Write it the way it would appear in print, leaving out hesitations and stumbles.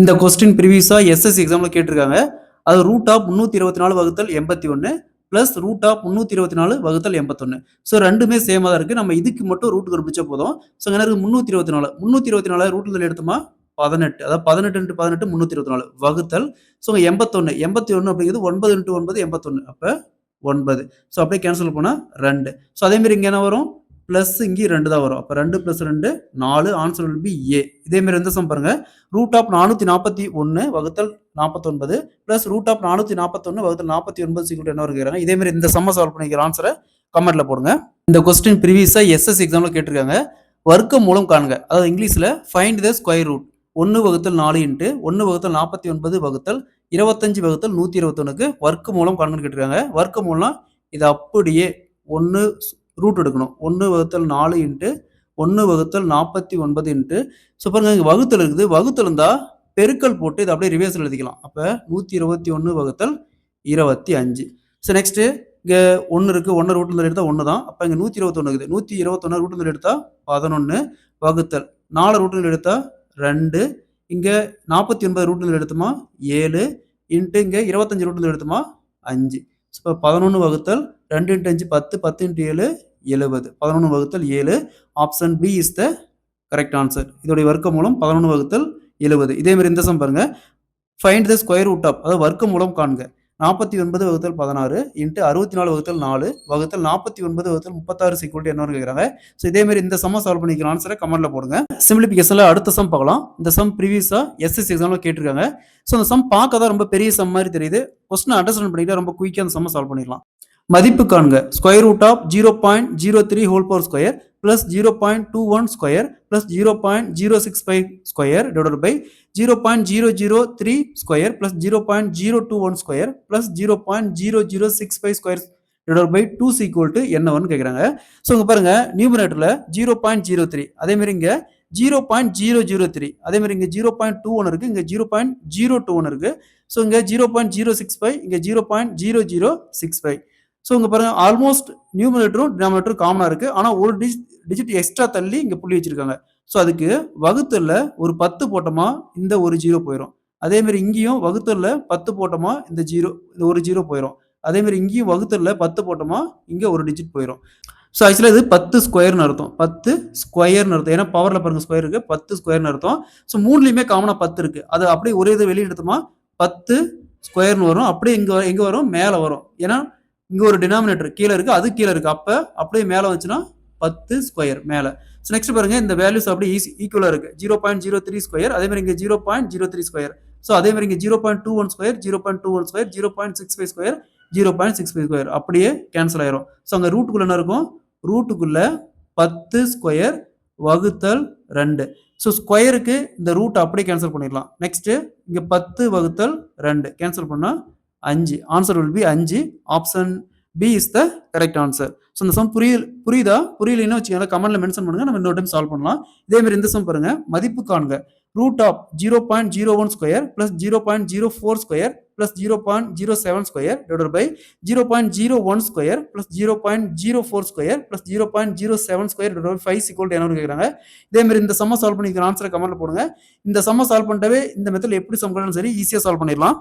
இந்த question ப்ரீவியஸா SSC எக்ஸாம்ல கேட்டிருக்காங்க. அது ரூட் ஆஃப் 324 வகுத்தல் 81 பிளஸ் ரூட் ஆஃப் 324 வகுத்தல் 81. ஸோ ரெண்டுமே சேமா தான் இருக்கு. நம்ம இதுக்கு மட்டும் ரூட் கண்டுபிடிச்சா போதும். ஸோ என்ன இருக்கு 324. 324 ரூட்ல எடுத்தோமா 18. அதாவது 18 × 18 324 வகுத்தல். ஸோ 81. 81 அப்படிங்கிறது 9 × 9 81. அப்ப 9. ஸோ அப்படியே கேன்சல் பண்ணா 2. ஸோ அதே மாதிரி இங்க என்ன வரும்? பிளஸ் இங்கே 2 தான் வரும். அப்ப 2 + 2 4. Answer will be A. இதே மாதிரி எந்த சம் பாருங்க. ரூட் ஆஃப் 441 வகுத்தல் 49 பிளஸ் ரூட் ஆஃப் 441 வகுத்தல் 49 என்ன வருகிறாங்க. இதே மாதிரி இந்த சம்ம சால்வ் பண்ணிக்கிற ஆன்சரை கமெண்ட்ல போடுங்க. இந்த கொஸ்டின் ப்ரீவியஸா எஸ்எஸ்சி எக்ஸாம்ல கேட்டிருக்காங்க. வர்க்க மூலம் காண்க. அதாவது இங்கிலீஷ்ல ஃபைண்ட் த ஸ்கொயர் ரூட். 1 வகுத்தல் 4 இன்ட்டு 1 வகுத்தல் 49 வகுத்தல் 25 வகுத்தல் 121க்கு வர்க்க மூலம் காண்கன்னு கேட்டிருக்காங்க. வர்க்க மூலம் இது அப்படியே 1 ரூட் எடுக்கணும். 1 வகுத்தல் 4 இன்ட்டு 1 வகுத்தல் 49 இன்ட்டு ஸோ பாருங்க இங்கே வகுத்தல் இருக்குது. வகுத்தல் இருந்தால் பெருக்கல் போட்டு இதை அப்படியே ரிவர்ஸில் எழுதிக்கலாம். அப்போ 121 வகுத்தல் 25. ஸோ நெக்ஸ்ட்டு இங்கே 1 இருக்குது. 1 ரூட்டில் எடுத்தால் 1 தான். அப்போ இங்கே 121 இருக்குது. 121 ரூட்டில் எடுத்தால் 11 வகுத்தல் 4 ரூட்டில் எடுத்தால் 2. இங்கே 49 ரூட்டில் எடுத்தோமா 7 இன்ட்டு இங்கே 25 ரூட்டில் எடுத்தோமா 5. இப்போ 11 வகுத்தல் 2 × 5 10 10 × 7 70. 11 வகுத்தல் 7. Option B is the correct answer. இதோடைய வர்க்க மூலம் 11 வகுத்தல் 70. இதே மாதிரி இந்த சம் பாருங்க. Find the square root of அதாவது வர்க்க மூலம் காண்க. 49 வகுத்தல் 16 இன்ட்டு 64 வகுத்தல் 4 வகுத்தல் 49 வகுத்தல் 36 ஈக்குவல் என்னன்னு கேட்குறாங்க. ஸோ இதே மாதிரி இந்த சம்ம சால்வ் பண்ணிக்கிற ஆன்சரை கமெண்ட்ல போடுங்க. சிம்பிளிஃபிகேஷன்ல அடுத்த சம் பார்க்கலாம். இந்த சம் ப்ரீவியஸா எஸ்எஸ்சி எக்ஸாம்ல கேட்டிருக்காங்க. ஸோ அந்த சம் பார்க்க தான் ரொம்ப பெரிய சம் மாதிரி தெரியுது. கொஸ்டின் அண்டர்ஸ்டாண்ட் பண்ணிக்கிட்டா ரொம்ப குயிக்காக அந்த சம்ம சால்வ் பண்ணிடலாம். மதிப்பு காண்க. Square root of 0.03 whole power square plus 0.21 square plus 0.065 square divided by 0.003 square plus 0.021 square plus 0.0065 square divided by 2 equal to என்னன்னு கேட்குறாங்க. ஸோ இங்கே பாருங்க நியூமரேட்டர்ல 0.03 அதே மாதிரி இங்கே 0.003 அதே மாதிரி இங்கே 0.21 இருக்கு. இங்கே 0.021 இருக்கு. ஸோ இங்கே 0.065 இங்கே 0.0065. ஸோ இங்கே பாருங்க ஆல்மோஸ்ட் நியூமரேட்டரும் டினாமினேட்டரும் காமனாக இருக்குது. ஆனால் ஒரு டிஜிட் எக்ஸ்ட்ரா தள்ளி இங்கே புள்ளி வச்சிருக்காங்க. ஸோ அதுக்கு வகுத்தல்ல ஒரு 10 போட்டோமா இந்த ஒரு 0 போயிடும். அதே மாதிரி இங்கேயும் வகுத்தல்ல 10 போட்டோமா இந்த ஒரு 0 போயிடும். அதே மாதிரி இங்கேயும் வகுத்தல்ல 10 போட்டோமா இங்கே ஒரு டிஜிட் போயிடும். ஸோ ஆக்சுவலாக இது 10 ஸ்கொயர்னு அர்த்தம். 10 ஸ்கொயர்னு அர்த்தம். ஏன்னா பவரில் பாருங்க ஸ்கொயர் இருக்குது. 10 ஸ்கொயர்னு அர்த்தம். ஸோ மூணுலையுமே காமனாக 10 இருக்குது. அது அப்படியே ஒரே இதை வெளியே எடுத்தோமா 10 ஸ்கொயர்னு வரும். அப்படியே எங்கே வரும் மேலே வரும். ஏன்னா இங்கே ஒரு டினாமினேட்டர் கீழே இருக்குது. அது கீழே இருக்குது. அப்போ அப்படியே மேலே வந்துச்சுன்னா 10 ஸ்கொயர் மேலே. ஸோ நெக்ஸ்ட் பாருங்க இந்த வேல்யூஸ் அப்படியே ஈக்குவலாக இருக்குது. 0.03 ஸ்கொயர் அதே மாதிரி இங்கே 0.03 ஸ்கொயர். ஸோ அதே மாதிரி இங்கே 0.21 ஸ்கொயர் 0.21 ஸ்கொயர் 0.65 ஸ்கொயர் 0.65 ஸ்கொயர் அப்படியே கேன்சல் ஆயிரும். ஸோ அங்கே ரூட்டுக்குள்ள என்ன இருக்கும்? ரூட்டுக்குள்ள 10 ஸ்கொயர் வகுத்தல் 2. ஸோ ஸ்கொயருக்கு இந்த ரூட் அப்படியே கேன்சல் பண்ணிடலாம். நெக்ஸ்ட் இங்கே 10 வகுத்தல் 2 கேன்சல் பண்ணால் 5. Answer will be 5. Option B is the correct answer. So இந்த சம் புரியுதா? புரியலைன்னு வச்சுக்கோங்க கமெண்ட்ல மென்ஷன் பண்ணுங்க. நம்ம இன்னொரு டைம் சால்வ் பண்ணலாம். இதே மாதிரி இந்த சம் பாருங்க. மதிப்பு காண்க. Root of 0.01 square plus 0.04 square plus 0.07 square divided by 0.01 square plus 0.04 square plus 0.07 square divided by 5 equal to என்ன கேட்குறாங்க. இதே மாதிரி இந்த சம்ம சால்வ் பண்ணிக்கிற ஆன்சரை கமெண்ட்ல போடுங்க. இந்த சம்ம சால்வ் பண்ணிட்டவே இந்த மெத்தட் எப்படி சம் சரி ஈஸியாக சால்வ் பண்ணிடலாம்.